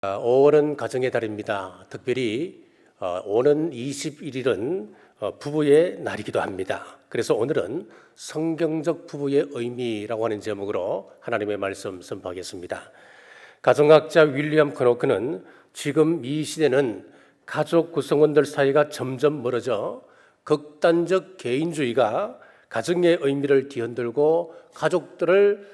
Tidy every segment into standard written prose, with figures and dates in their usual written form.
5월은 가정의 달입니다. 특별히 오는 21일은 부부의 날이기도 합니다. 그래서 오늘은 성경적 부부의 의미라고 하는 제목으로 하나님의 말씀 선포하겠습니다. 가정학자 윌리엄 커노크는 지금 이 시대는 가족 구성원들 사이가 점점 멀어져 극단적 개인주의가 가정의 의미를 뒤흔들고 가족들을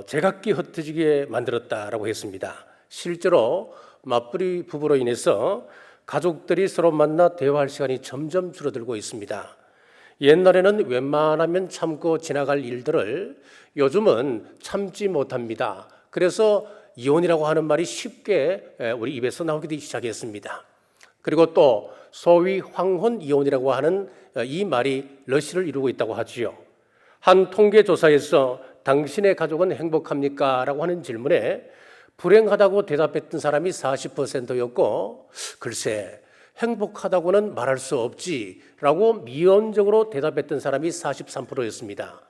제각기 흩어지게 만들었다라고 했습니다. 실제로 맞벌이 부부로 인해서 가족들이 서로 만나 대화할 시간이 점점 줄어들고 있습니다. 옛날에는 웬만하면 참고 지나갈 일들을 요즘은 참지 못합니다. 그래서 이혼이라고 하는 말이 쉽게 우리 입에서 나오기 시작했습니다. 그리고 또 소위 황혼 이혼이라고 하는 이 말이 러시를 이루고 있다고 하지요. 한 통계조사에서 당신의 가족은 행복합니까? 라고 하는 질문에 불행하다고 대답했던 사람이 40%였고 글쎄 행복하다고는 말할 수 없지 라고 미온적으로 대답했던 사람이 43%였습니다.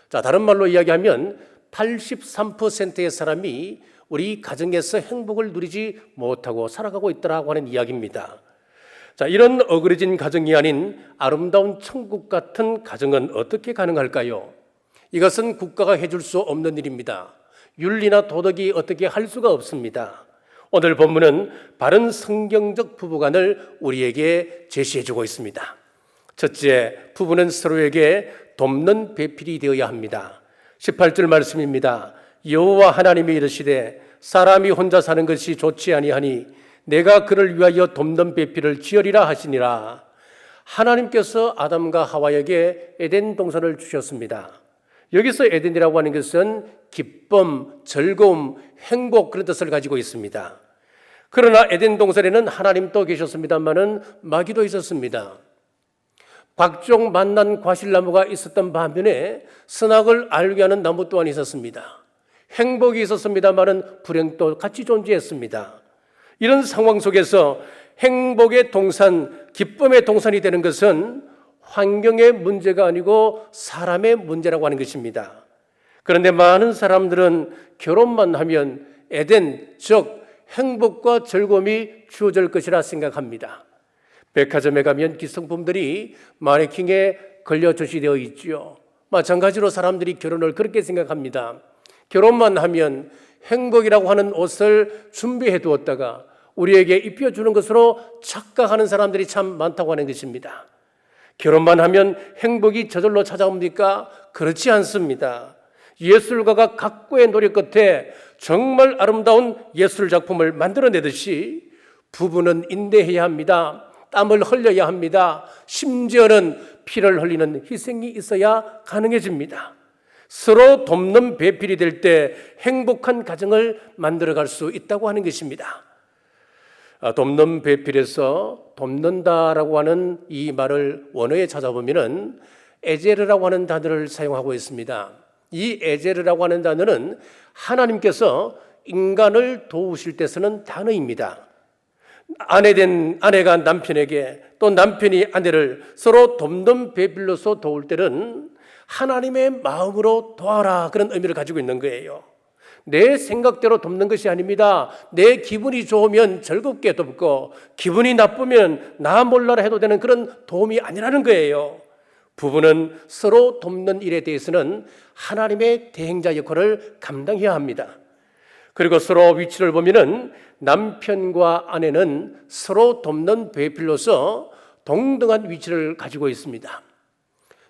자, 다른 말로 이야기하면 83%의 사람이 우리 가정에서 행복을 누리지 못하고 살아가고 있다고 하는 이야기입니다. 자, 이런 어그러진 가정이 아닌 아름다운 천국 같은 가정은 어떻게 가능할까요? 이것은 국가가 해줄 수 없는 일입니다. 윤리나 도덕이 어떻게 할 수가 없습니다. 오늘 본문은 바른 성경적 부부관을 우리에게 제시해주고 있습니다. 첫째, 부부는 서로에게 돕는 배필이 되어야 합니다. 18절 말씀입니다. 여호와 하나님이 이르시되 사람이 혼자 사는 것이 좋지 아니하니 내가 그를 위하여 돕는 배필을 지으리라 하시니라. 하나님께서 아담과 하와에게 에덴 동산을 주셨습니다. 여기서 에덴이라고 하는 것은 기쁨, 즐거움, 행복 그런 뜻을 가지고 있습니다. 그러나 에덴 동산에는 하나님도 계셨습니다만은 마귀도 있었습니다. 각종 만난 과실나무가 있었던 반면에 선악을 알게 하는 나무 또한 있었습니다. 행복이 있었습니다만은 불행도 같이 존재했습니다. 이런 상황 속에서 행복의 동산, 기쁨의 동산이 되는 것은 환경의 문제가 아니고 사람의 문제라고 하는 것입니다. 그런데 많은 사람들은 결혼만 하면 에덴, 즉 행복과 즐거움이 주어질 것이라 생각합니다. 백화점에 가면 기성품들이 마네킹에 걸려 전시되어 있지요. 마찬가지로 사람들이 결혼을 그렇게 생각합니다. 결혼만 하면 행복이라고 하는 옷을 준비해 두었다가 우리에게 입혀주는 것으로 착각하는 사람들이 참 많다고 하는 것입니다. 결혼만 하면 행복이 저절로 찾아옵니까? 그렇지 않습니다. 예술가가 각고의 노력 끝에 정말 아름다운 예술 작품을 만들어내듯이 부부는 인내해야 합니다. 땀을 흘려야 합니다. 심지어는 피를 흘리는 희생이 있어야 가능해집니다. 서로 돕는 배필이 될 때 행복한 가정을 만들어갈 수 있다고 하는 것입니다. 돕는 배필에서 돕는다라고 하는 이 말을 원어에 찾아보면은 에제르라고 하는 단어를 사용하고 있습니다. 이 에제르라고 하는 단어는 하나님께서 인간을 도우실 때 쓰는 단어입니다. 아내가 남편에게 또 남편이 아내를 서로 돕는 배필로서 도울 때는 하나님의 마음으로 도와라 그런 의미를 가지고 있는 거예요. 내 생각대로 돕는 것이 아닙니다. 내 기분이 좋으면 즐겁게 돕고 기분이 나쁘면 나 몰라라 해도 되는 그런 도움이 아니라는 거예요. 부부는 서로 돕는 일에 대해서는 하나님의 대행자 역할을 감당해야 합니다. 그리고 서로 위치를 보면은 남편과 아내는 서로 돕는 배필로서 동등한 위치를 가지고 있습니다.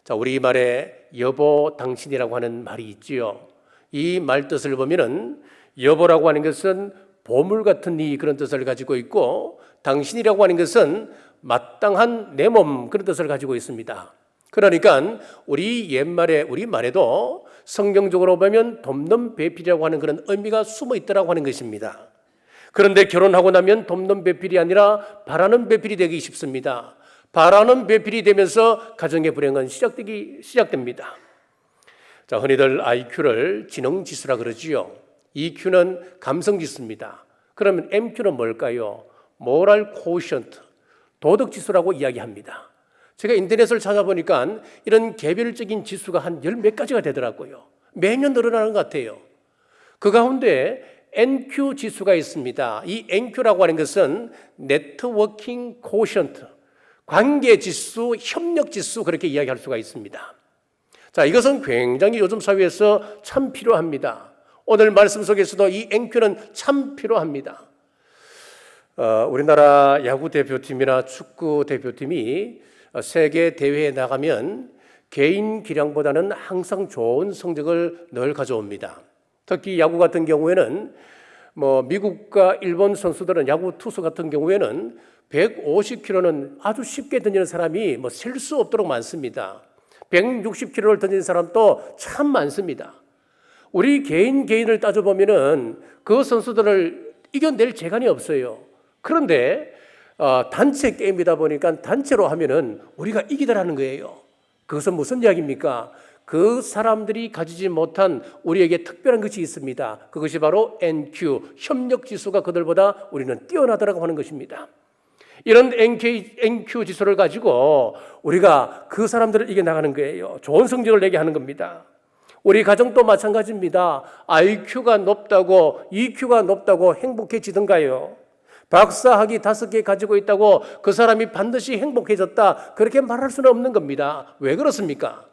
자, 우리말에 여보 당신이라고 하는 말이 있지요. 이 말 뜻을 보면은 여보라고 하는 것은 보물 같은 이 그런 뜻을 가지고 있고 당신이라고 하는 것은 마땅한 내 몸 그런 뜻을 가지고 있습니다. 그러니까 우리 말에도 성경적으로 보면 돕는 배필이라고 하는 그런 의미가 숨어 있다고 하는 것입니다. 그런데 결혼하고 나면 돕는 배필이 아니라 바라는 배필이 되기 쉽습니다. 바라는 배필이 되면서 가정의 불행은 시작됩니다. 자, 흔히들 IQ를 지능지수라 그러지요. EQ는 감성지수입니다. 그러면 MQ는 뭘까요? 모럴 코션트, 도덕지수라고 이야기합니다. 제가 인터넷을 찾아보니까 이런 개별적인 지수가 한 열 몇 가지가 되더라고요. 매년 늘어나는 것 같아요. 그 가운데 NQ 지수가 있습니다. 이 NQ라고 하는 것은 네트워킹 코션트, 관계 지수, 협력 지수 그렇게 이야기할 수가 있습니다. 자, 이것은 굉장히 요즘 사회에서 참 필요합니다. 오늘 말씀 속에서도 이 NQ는 참 필요합니다. 우리나라 야구 대표팀이나 축구 대표팀이 세계 대회에 나가면 개인 기량보다는 항상 좋은 성적을 늘 가져옵니다. 특히 야구 같은 경우에는 미국과 일본 선수들은 야구 투수 같은 경우에는 150km는 아주 쉽게 던지는 사람이 셀 수 없도록 많습니다. 160km를 던지는 사람도 참 많습니다. 우리 개인을 따져보면은 그 선수들을 이겨낼 재간이 없어요. 그런데 단체 게임이다 보니까 단체로 하면은 우리가 이기더라는 거예요. 그것은 무슨 이야기입니까? 그 사람들이 가지지 못한 우리에게 특별한 것이 있습니다. 그것이 바로 NQ, 협력 지수가 그들보다 우리는 뛰어나더라고 하는 것입니다. 이런 NQ 지수를 가지고 우리가 그 사람들을 이겨나가는 거예요. 좋은 성적을 내게 하는 겁니다. 우리 가정도 마찬가지입니다. IQ가 높다고, EQ가 높다고 행복해지던가요? 박사학위 5개 가지고 있다고 그 사람이 반드시 행복해졌다, 그렇게 말할 수는 없는 겁니다. 왜 그렇습니까?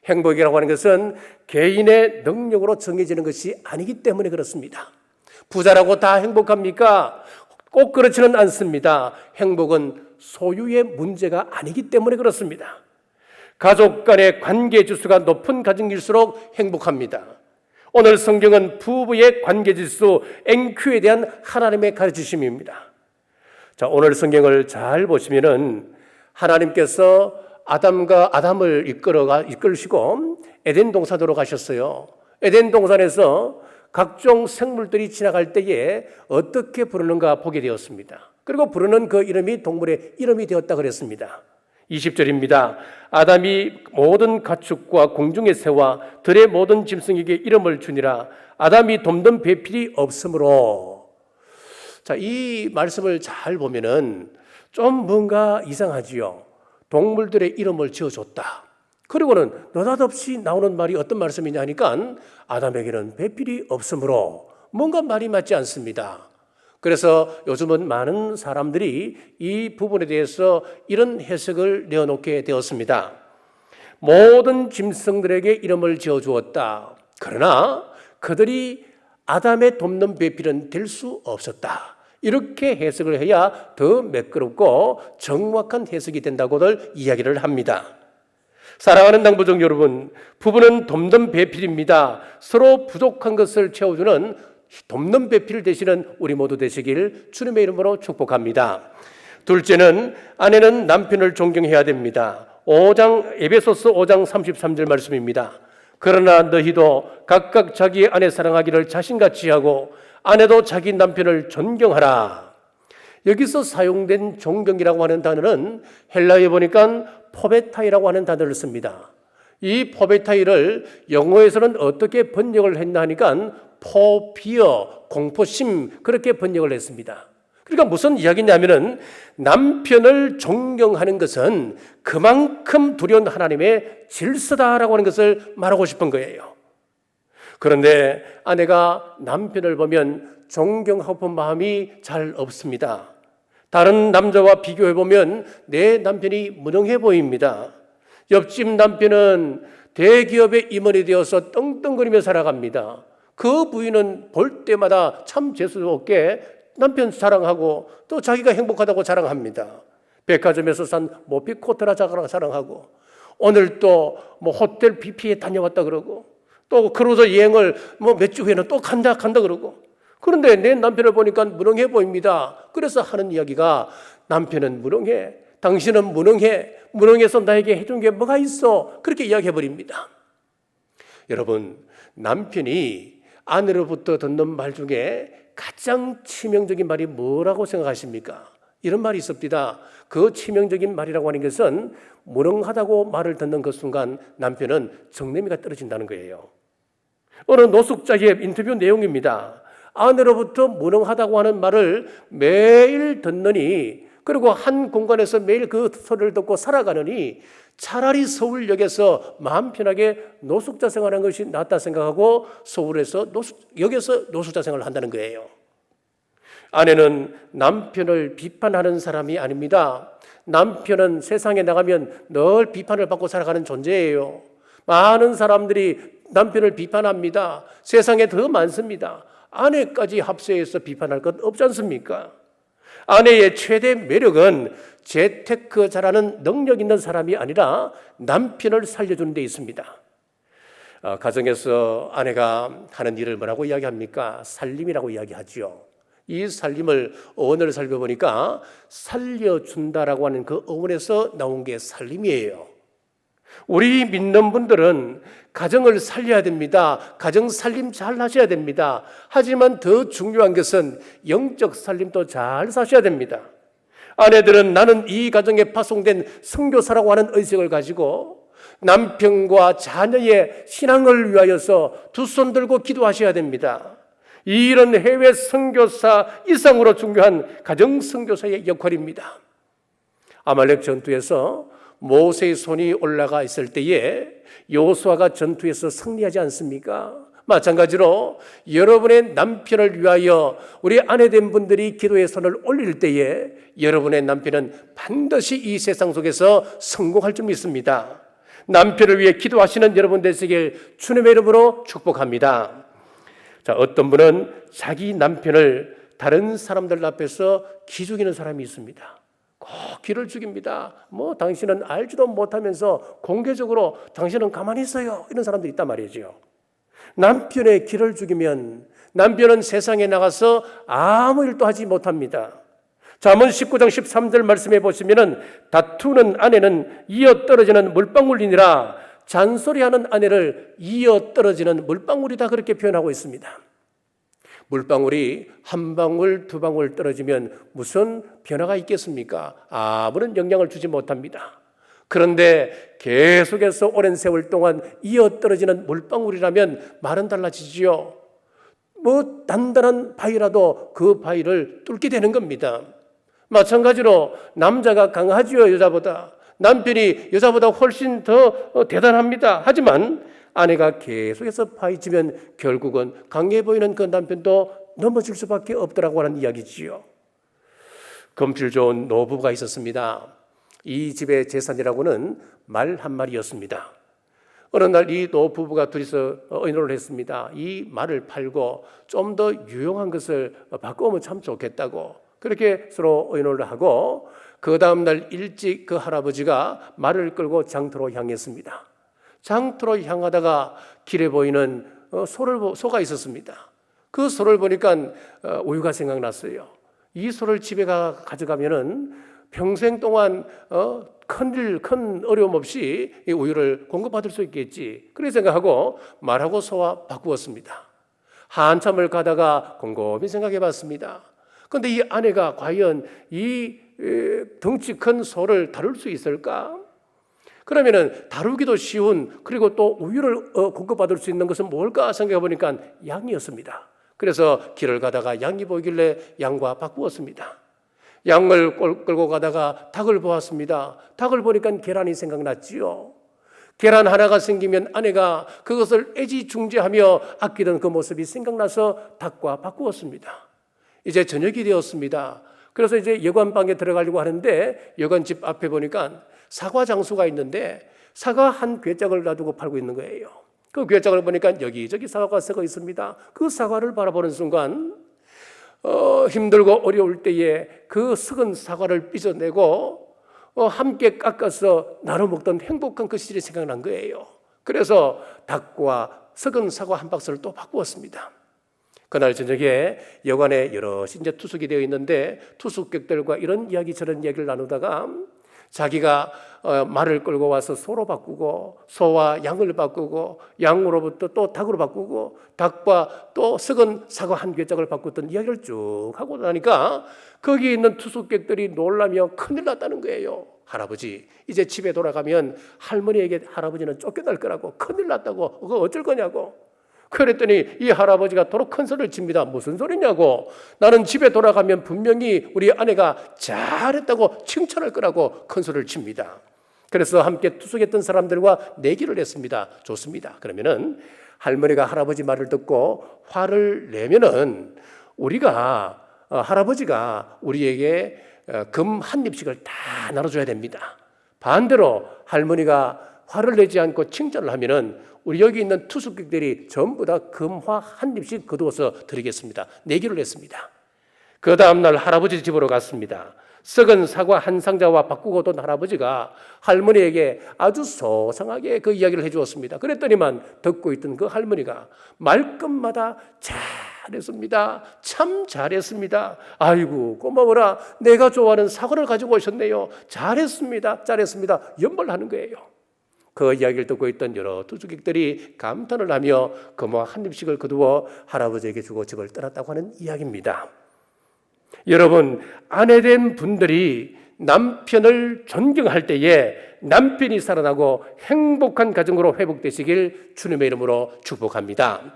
행복이라고 하는 것은 개인의 능력으로 정해지는 것이 아니기 때문에 그렇습니다. 부자라고 다 행복합니까? 꼭 그렇지는 않습니다. 행복은 소유의 문제가 아니기 때문에 그렇습니다. 가족 간의 관계 지수가 높은 가정일수록 행복합니다. 오늘 성경은 부부의 관계 지수 NQ에 대한 하나님의 가르치심입니다. 자, 오늘 성경을 잘 보시면은 하나님께서 아담을 이끌으시고 에덴 동산으로 가셨어요. 에덴 동산에서 각종 생물들이 지나갈 때에 어떻게 부르는가 보게 되었습니다. 그리고 부르는 그 이름이 동물의 이름이 되었다 그랬습니다. 20절입니다. 아담이 모든 가축과 공중의 새와 들의 모든 짐승에게 이름을 주니라. 아담이 돕는 배필이 없으므로. 자, 이 말씀을 잘 보면은 좀 뭔가 이상하지요. 동물들의 이름을 지어줬다. 그리고는 느닷없이 나오는 말이 어떤 말씀이냐 하니까 아담에게는 배필이 없으므로, 뭔가 말이 맞지 않습니다. 그래서 요즘은 많은 사람들이 이 부분에 대해서 이런 해석을 내어놓게 되었습니다. 모든 짐승들에게 이름을 지어주었다. 그러나 그들이 아담의 돕는 배필은 될 수 없었다. 이렇게 해석을 해야 더 매끄럽고 정확한 해석이 된다고들 이야기를 합니다. 사랑하는 당부종 여러분, 부부는 돕는 배필입니다. 서로 부족한 것을 채워주는 돕는 배필 되시는 우리 모두 되시길 주님의 이름으로 축복합니다. 둘째는 아내는 남편을 존경해야 됩니다. 에베소서 5장 33절 말씀입니다. 그러나 너희도 각각 자기의 아내 사랑하기를 자신같이 하고 아내도 자기 남편을 존경하라. 여기서 사용된 존경이라고 하는 단어는 헬라어에 보니까 포베타이라고 하는 단어를 씁니다. 이 포베타이를 영어에서는 어떻게 번역을 했나 하니까 포비어, 공포심, 그렇게 번역을 했습니다. 그러니까 무슨 이야기냐면은 남편을 존경하는 것은 그만큼 두려운 하나님의 질서다라고 하는 것을 말하고 싶은 거예요. 그런데 아내가 남편을 보면 존경하고 싶은 마음이 잘 없습니다. 다른 남자와 비교해 보면 내 남편이 무능해 보입니다. 옆집 남편은 대기업의 임원이 되어서 떵떵거리며 살아갑니다. 그 부인은 볼 때마다 참 재수없게 남편 자랑하고 또 자기가 행복하다고 자랑합니다. 백화점에서 산 모피 코트라 자랑하고 오늘 또 호텔 BP에 다녀왔다 그러고 또 크루즈 여행을 몇 주 후에는 또 간다 그러고. 그런데 내 남편을 보니까 무능해 보입니다. 그래서 하는 이야기가 남편은 무능해, 당신은 무능해, 무능해서 나에게 해준 게 뭐가 있어, 그렇게 이야기해 버립니다. 여러분, 남편이 아내로부터 듣는 말 중에 가장 치명적인 말이 뭐라고 생각하십니까? 이런 말이 있습니다. 그 치명적인 말이라고 하는 것은 무능하다고 말을 듣는 그 순간 남편은 정내미가 떨어진다는 거예요. 어느 노숙자의 인터뷰 내용입니다. 아내로부터 무능하다고 하는 말을 매일 듣느니 그리고 한 공간에서 매일 그 소리를 듣고 살아가느니 차라리 서울역에서 마음 편하게 노숙자 생활하는 것이 낫다 생각하고 여기서 노숙자 생활을 한다는 거예요. 아내는 남편을 비판하는 사람이 아닙니다. 남편은 세상에 나가면 늘 비판을 받고 살아가는 존재예요. 많은 사람들이 남편을 비판합니다. 세상에 더 많습니다. 아내까지 합세해서 비판할 것 없지 않습니까? 아내의 최대 매력은 재테크 잘하는 능력 있는 사람이 아니라 남편을 살려주는 데 있습니다. 가정에서 아내가 하는 일을 뭐라고 이야기합니까? 살림이라고 이야기하죠. 이 살림을 어원을 살펴보니까 살려준다라고 하는 그 어원에서 나온 게 살림이에요. 우리 믿는 분들은 가정을 살려야 됩니다. 가정 살림 잘 하셔야 됩니다. 하지만 더 중요한 것은 영적 살림도 잘 사셔야 됩니다. 아내들은 나는 이 가정에 파송된 선교사라고 하는 의식을 가지고 남편과 자녀의 신앙을 위하여서 두 손 들고 기도하셔야 됩니다. 이런 해외 선교사 이상으로 중요한 가정 선교사의 역할입니다. 아말렉 전투에서 모세의 손이 올라가 있을 때에 여호수아가 전투에서 승리하지 않습니까? 마찬가지로 여러분의 남편을 위하여 우리 아내된 분들이 기도의 손을 올릴 때에 여러분의 남편은 반드시 이 세상 속에서 성공할 줄 믿습니다. 남편을 위해 기도하시는 여러분 되시길 주님의 이름으로 축복합니다. 자, 어떤 분은 자기 남편을 다른 사람들 앞에서 기죽이는 사람이 있습니다. 꼭 기를 죽입니다. 당신은 알지도 못하면서 공개적으로 당신은 가만히 있어요. 이런 사람들이 있단 말이죠. 남편의 기를 죽이면 남편은 세상에 나가서 아무 일도 하지 못합니다. 잠언 19장 13절 말씀해 보시면은 다투는 아내는 이어 떨어지는 물방울이니라 잔소리하는 아내를 이어 떨어지는 물방울이다 그렇게 표현하고 있습니다. 물방울이 한 방울 두 방울 떨어지면 무슨 변화가 있겠습니까? 아무런 영향을 주지 못합니다. 그런데 계속해서 오랜 세월 동안 이어 떨어지는 물방울이라면 말은 달라지지요. 단단한 바위라도 그 바위를 뚫게 되는 겁니다. 마찬가지로 남자가 강하지요, 여자보다. 남편이 여자보다 훨씬 더 대단합니다. 하지만 아내가 계속해서 파헤치면 결국은 강해 보이는 그 남편도 넘어질 수밖에 없더라고 하는 이야기지요. 검질 좋은 노부부가 있었습니다. 이 집의 재산이라고는 말 한 마리였습니다. 어느 날 이 노부부가 둘이서 의논을 했습니다. 이 말을 팔고 좀 더 유용한 것을 바꿔오면 참 좋겠다고 그렇게 서로 의논을 하고 그 다음 날 일찍 그 할아버지가 말을 끌고 장터로 향했습니다. 장터로 향하다가 길에 보이는 소가 있었습니다. 그 소를 보니까 우유가 생각났어요. 이 소를 집에 가져가면은 평생 동안 큰 어려움 없이 이 우유를 공급받을 수 있겠지. 그렇게 생각하고 말하고 소와 바꾸었습니다. 한참을 가다가 곰곰이 생각해 봤습니다. 그런데 이 아내가 과연 이 덩치 큰 소를 다룰 수 있을까? 그러면은 다루기도 쉬운 그리고 또 우유를 공급받을 수 있는 것은 뭘까 생각해 보니까 양이었습니다. 그래서 길을 가다가 양이 보이길래 양과 바꾸었습니다. 양을 끌고 가다가 닭을 보았습니다. 닭을 보니까 계란이 생각났지요. 계란 하나가 생기면 아내가 그것을 애지중지하며 아끼던 그 모습이 생각나서 닭과 바꾸었습니다. 이제 저녁이 되었습니다. 그래서 이제 여관방에 들어가려고 하는데 여관집 앞에 보니까 사과 장수가 있는데 사과 한 괴짝을 놔두고 팔고 있는 거예요. 그 괴짝을 보니까 여기저기 사과가 썩어 있습니다. 그 사과를 바라보는 순간 힘들고 어려울 때에 그 썩은 사과를 빚어내고 함께 깎아서 나눠 먹던 행복한 그 시절이 생각난 거예요. 그래서 닭과 썩은 사과 한 박스를 또 바꾸었습니다. 그날 저녁에 여관에 여럿이 이제 투숙이 되어 있는데 투숙객들과 이런 이야기 저런 이야기를 나누다가 자기가 말을 끌고 와서 소로 바꾸고 소와 양을 바꾸고 양으로부터 또 닭으로 바꾸고 닭과 또 썩은 사과 한 괴짝을 바꿨던 이야기를 쭉 하고 나니까 거기 있는 투숙객들이 놀라며 큰일 났다는 거예요. 할아버지 이제 집에 돌아가면 할머니에게 할아버지는 쫓겨날 거라고 큰일 났다고 그거 어쩔 거냐고. 그랬더니 이 할아버지가 도로 큰 소리를 칩니다. 무슨 소리냐고. 나는 집에 돌아가면 분명히 우리 아내가 잘했다고 칭찬할 거라고 큰 소리를 칩니다. 그래서 함께 투숙했던 사람들과 내기를 했습니다. 좋습니다. 그러면은 할머니가 할아버지 말을 듣고 화를 내면은 할아버지가 우리에게 금 한 입씩을 다 나눠줘야 됩니다. 반대로 할머니가 화를 내지 않고 칭찬을 하면은 우리 여기 있는 투숙객들이 전부 다 금화 한 입씩 거두어서 드리겠습니다. 내기를 했습니다. 그 다음날 할아버지 집으로 갔습니다. 썩은 사과 한 상자와 바꾸고 돈 할아버지가 할머니에게 아주 소상하게 그 이야기를 해주었습니다. 그랬더니만 듣고 있던 그 할머니가 말끝마다 잘했습니다. 참 잘했습니다. 아이고 고마워라. 내가 좋아하는 사과를 가지고 오셨네요. 잘했습니다. 연말하는 거예요. 그 이야기를 듣고 있던 여러 투숙객들이 감탄을 하며 금화 한 입씩을 거두어 할아버지에게 주고 집을 떠났다고 하는 이야기입니다. 여러분, 아내된 분들이 남편을 존경할 때에 남편이 살아나고 행복한 가정으로 회복되시길 주님의 이름으로 축복합니다.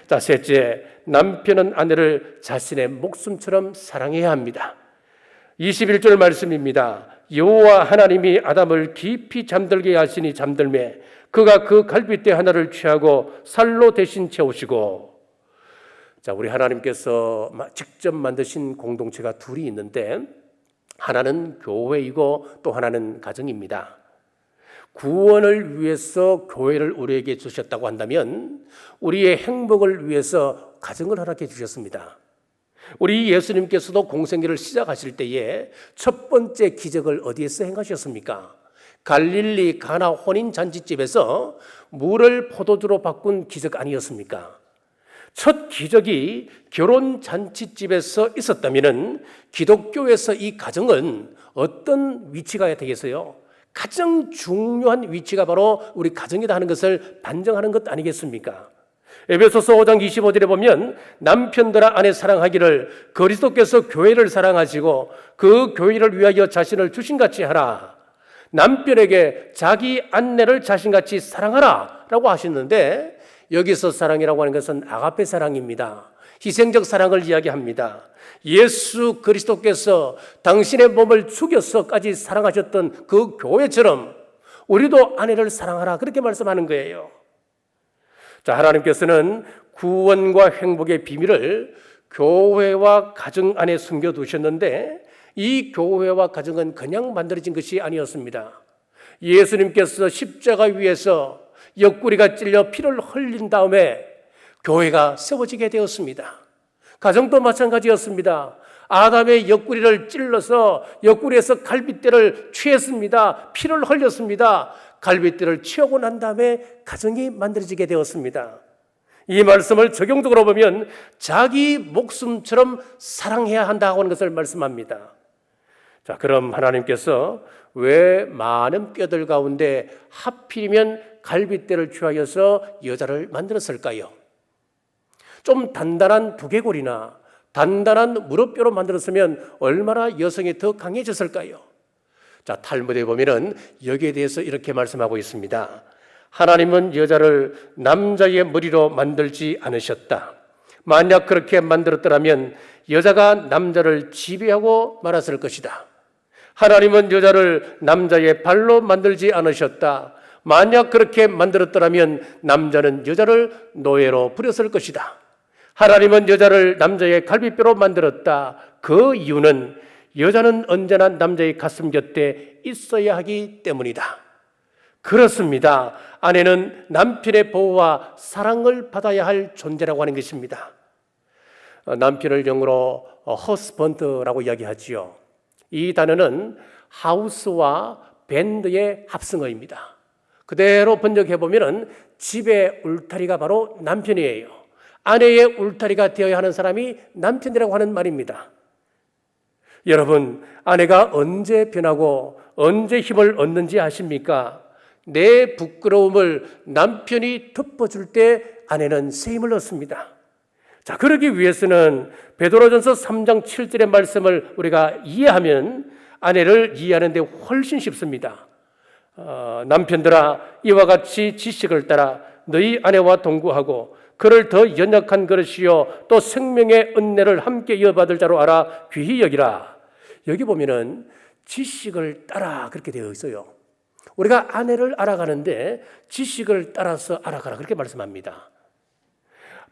자, 셋째, 남편은 아내를 자신의 목숨처럼 사랑해야 합니다. 21절 말씀입니다. 여호와 하나님이 아담을 깊이 잠들게 하시니 잠들매 그가 그 갈빗대 하나를 취하고 살로 대신 채우시고. 자, 우리 하나님께서 직접 만드신 공동체가 둘이 있는데 하나는 교회이고 또 하나는 가정입니다. 구원을 위해서 교회를 우리에게 주셨다고 한다면 우리의 행복을 위해서 가정을 허락해 주셨습니다. 우리 예수님께서도 공생애를 시작하실 때에 첫 번째 기적을 어디에서 행하셨습니까? 갈릴리 가나 혼인잔치집에서 물을 포도주로 바꾼 기적 아니었습니까? 첫 기적이 결혼잔치집에서 있었다면 기독교에서 이 가정은 어떤 위치가 되겠어요? 가장 중요한 위치가 바로 우리 가정이다 하는 것을 반증하는 것 아니겠습니까? 에베소서 5장 25절에 보면 남편들아 아내 사랑하기를 그리스도께서 교회를 사랑하시고 그 교회를 위하여 자신을 주신같이 하라. 남편에게 자기 아내를 자신같이 사랑하라 라고 하셨는데 여기서 사랑이라고 하는 것은 아가페 사랑입니다. 희생적 사랑을 이야기합니다. 예수 그리스도께서 당신의 몸을 죽여서까지 사랑하셨던 그 교회처럼 우리도 아내를 사랑하라 그렇게 말씀하는 거예요. 자, 하나님께서는 구원과 행복의 비밀을 교회와 가정 안에 숨겨두셨는데 이 교회와 가정은 그냥 만들어진 것이 아니었습니다. 예수님께서 십자가 위에서 옆구리가 찔려 피를 흘린 다음에 교회가 세워지게 되었습니다. 가정도 마찬가지였습니다. 아담의 옆구리를 찔러서 옆구리에서 갈빗대를 취했습니다. 피를 흘렸습니다. 갈빗대를 치우고 난 다음에 가정이 만들어지게 되었습니다. 이 말씀을 적용적으로 보면 자기 목숨처럼 사랑해야 한다고 하는 것을 말씀합니다. 자, 그럼 하나님께서 왜 많은 뼈들 가운데 하필이면 갈빗대를 취하여서 여자를 만들었을까요? 좀 단단한 두개골이나 단단한 무릎뼈로 만들었으면 얼마나 여성이 더 강해졌을까요? 자, 탈무드에 보면은 여기에 대해서 이렇게 말씀하고 있습니다. 하나님은 여자를 남자의 머리로 만들지 않으셨다. 만약 그렇게 만들었더라면 여자가 남자를 지배하고 말았을 것이다. 하나님은 여자를 남자의 발로 만들지 않으셨다. 만약 그렇게 만들었더라면 남자는 여자를 노예로 부렸을 것이다. 하나님은 여자를 남자의 갈비뼈로 만들었다. 그 이유는 여자는 언제나 남자의 가슴 곁에 있어야 하기 때문이다. 그렇습니다. 아내는 남편의 보호와 사랑을 받아야 할 존재라고 하는 것입니다. 남편을 영어로 husband라고 이야기하지요. 이 단어는 하우스와 밴드의 합성어입니다. 그대로 번역해 보면 집의 울타리가 바로 남편이에요. 아내의 울타리가 되어야 하는 사람이 남편이라고 하는 말입니다. 여러분, 아내가 언제 변하고 언제 힘을 얻는지 아십니까? 내 부끄러움을 남편이 덮어줄 때 아내는 새 힘을 얻습니다. 자, 그러기 위해서는 베드로전서 3장 7절의 말씀을 우리가 이해하면 아내를 이해하는 데 훨씬 쉽습니다. 남편들아, 이와 같이 지식을 따라 너희 아내와 동거하고 그를 더 연약한 그릇이요 또 생명의 은혜를 함께 이어받을 자로 알아 귀히 여기라. 여기 보면은 지식을 따라 그렇게 되어 있어요. 우리가 아내를 알아가는데 지식을 따라서 알아가라 그렇게 말씀합니다.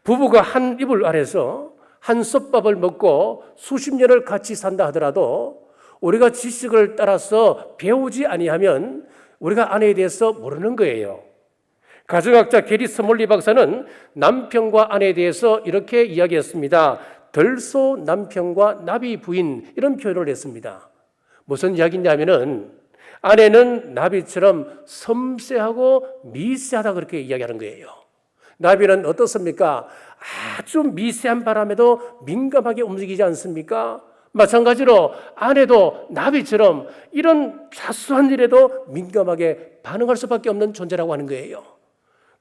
부부가 한 이불 아래서 한 솥밥을 먹고 수십 년을 같이 산다 하더라도 우리가 지식을 따라서 배우지 아니하면 우리가 아내에 대해서 모르는 거예요. 가정학자 게리 스몰리 박사는 남편과 아내에 대해서 이렇게 이야기했습니다. 덜소 남편과 나비 부인 이런 표현을 했습니다. 무슨 이야기냐면은 아내는 나비처럼 섬세하고 미세하다 그렇게 이야기하는 거예요. 나비는 어떻습니까? 아주 미세한 바람에도 민감하게 움직이지 않습니까? 마찬가지로 아내도 나비처럼 이런 사소한 일에도 민감하게 반응할 수밖에 없는 존재라고 하는 거예요.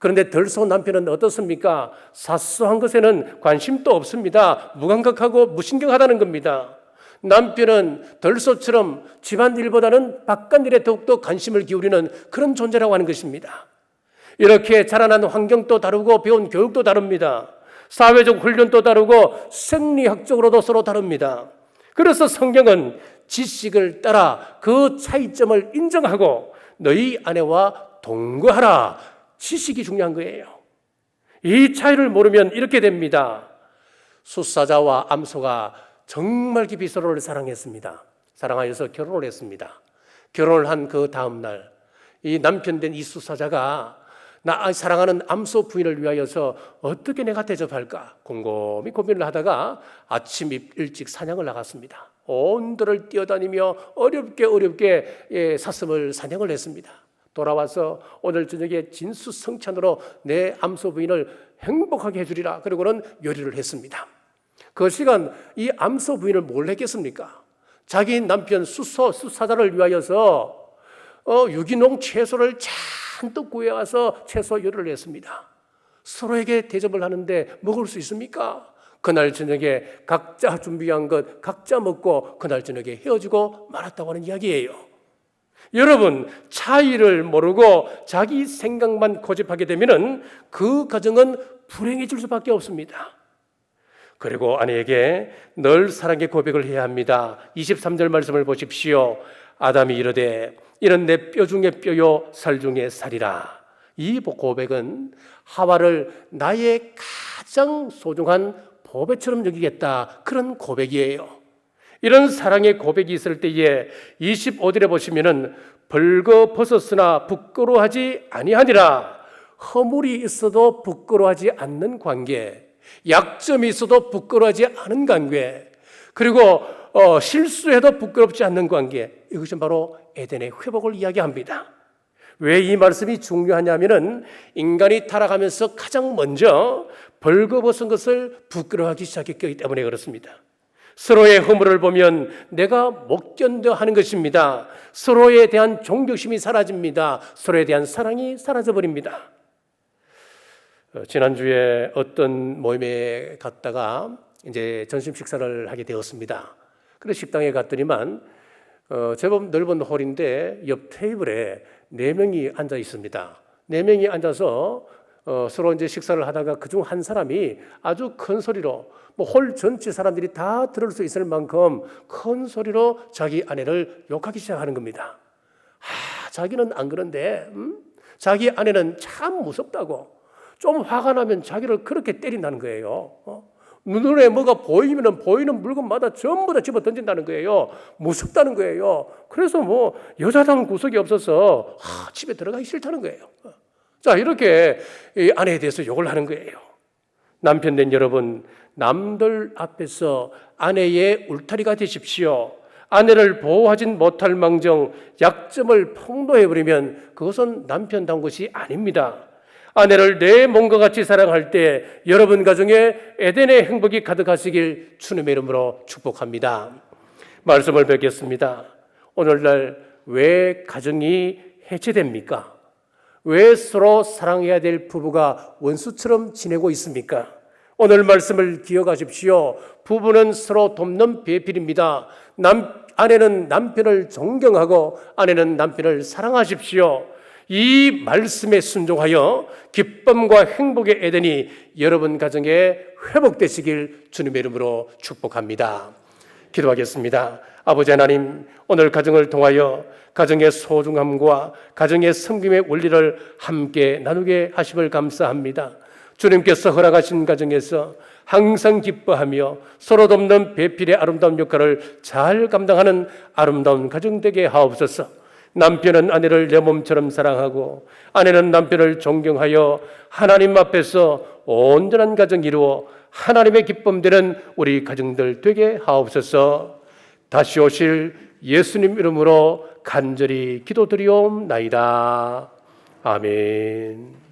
그런데 덜소 남편은 어떻습니까? 사소한 것에는 관심도 없습니다. 무감각하고 무신경하다는 겁니다. 남편은 덜소처럼 집안일보다는 바깥일에 더욱더 관심을 기울이는 그런 존재라고 하는 것입니다. 이렇게 자라난 환경도 다르고 배운 교육도 다릅니다. 사회적 훈련도 다르고 생리학적으로도 서로 다릅니다. 그래서 성경은 지식을 따라 그 차이점을 인정하고 너희 아내와 동거하라. 지식이 중요한 거예요. 이 차이를 모르면 이렇게 됩니다. 숫사자와 암소가 정말 깊이 서로를 사랑했습니다. 사랑하여서 결혼을 했습니다. 결혼을 한 그 다음 날 이 남편 된 이 숫사자가 나 사랑하는 암소 부인을 위하여서 어떻게 내가 대접할까 곰곰이 고민을 하다가 아침 일찍 사냥을 나갔습니다. 온 들을 뛰어다니며 어렵게 사슴을 사냥을 했습니다. 돌아와서 오늘 저녁에 진수성찬으로 내 암소 부인을 행복하게 해주리라. 그리고는 요리를 했습니다. 그 시간 이 암소 부인을 뭘 했겠습니까? 자기 남편 숫사자를 위하여서 유기농 채소를 잔뜩 구해와서 채소 요리를 했습니다. 서로에게 대접을 하는데 먹을 수 있습니까? 그날 저녁에 각자 준비한 것 각자 먹고 그날 저녁에 헤어지고 말았다고 하는 이야기예요. 여러분, 차이를 모르고 자기 생각만 고집하게 되면 그 가정은 불행해질 수밖에 없습니다. 그리고 아내에게 늘 사랑의 고백을 해야 합니다. 23절 말씀을 보십시오. 아담이 이르되 이는 내 뼈 중에 뼈요 살 중에 살이라. 이 고백은 하와를 나의 가장 소중한 보배처럼 여기겠다 그런 고백이에요. 이런 사랑의 고백이 있을 때에 25절에 보시면은 벌거벗었으나 부끄러워하지 아니하니라. 허물이 있어도 부끄러워하지 않는 관계, 약점이 있어도 부끄러워하지 않은 관계, 그리고 실수해도 부끄럽지 않는 관계, 이것이 바로 에덴의 회복을 이야기합니다. 왜 이 말씀이 중요하냐면은 인간이 타락하면서 가장 먼저 벌거벗은 것을 부끄러워하기 시작했기 때문에 그렇습니다. 서로의 허물을 보면 내가 못 견뎌 하는 것입니다. 서로에 대한 존경심이 사라집니다. 서로에 대한 사랑이 사라져버립니다. 지난주에 어떤 모임에 갔다가 이제 점심 식사를 하게 되었습니다. 그래서 식당에 갔더니만 제법 넓은 홀인데 옆 테이블에 4명이 앉아 있습니다. 4명이 앉아서 서로 이제 식사를 하다가 그중 한 사람이 아주 큰 소리로 홀 전체 사람들이 다 들을 수 있을 만큼 큰 소리로 자기 아내를 욕하기 시작하는 겁니다. 자기는 안 그런데 자기 아내는 참 무섭다고, 좀 화가 나면 자기를 그렇게 때린다는 거예요. 눈에 뭐가 보이면 보이는 물건마다 전부 다 집어 던진다는 거예요. 무섭다는 거예요. 그래서 여자다운 구석이 없어서 집에 들어가기 싫다는 거예요. 자, 이렇게 아내에 대해서 욕을 하는 거예요. 남편 된 여러분, 남들 앞에서 아내의 울타리가 되십시오. 아내를 보호하진 못할 망정 약점을 폭로해버리면 그것은 남편다운 것이 아닙니다. 아내를 내 몸과 같이 사랑할 때 여러분 가정에 에덴의 행복이 가득하시길 주님의 이름으로 축복합니다. 말씀을 뵙겠습니다. 오늘날 왜 가정이 해체됩니까? 왜 서로 사랑해야 될 부부가 원수처럼 지내고 있습니까? 오늘 말씀을 기억하십시오. 부부는 서로 돕는 배필입니다. 아내는 남편을 존경하고 아내는 남편을 사랑하십시오. 이 말씀에 순종하여 기쁨과 행복의 에덴이 여러분 가정에 회복되시길 주님의 이름으로 축복합니다. 기도하겠습니다. 아버지 하나님, 오늘 가정을 통하여 가정의 소중함과 가정의 섬김의 원리를 함께 나누게 하심을 감사합니다. 주님께서 허락하신 가정에서 항상 기뻐하며 서로 돕는 배필의 아름다운 역할을 잘 감당하는 아름다운 가정 되게 하옵소서. 남편은 아내를 내 몸처럼 사랑하고 아내는 남편을 존경하여 하나님 앞에서 온전한 가정 이루어 하나님의 기쁨 되는 우리 가정들 되게 하옵소서. 다시 오실 예수님 이름으로 간절히 기도드리옵나이다. 아멘.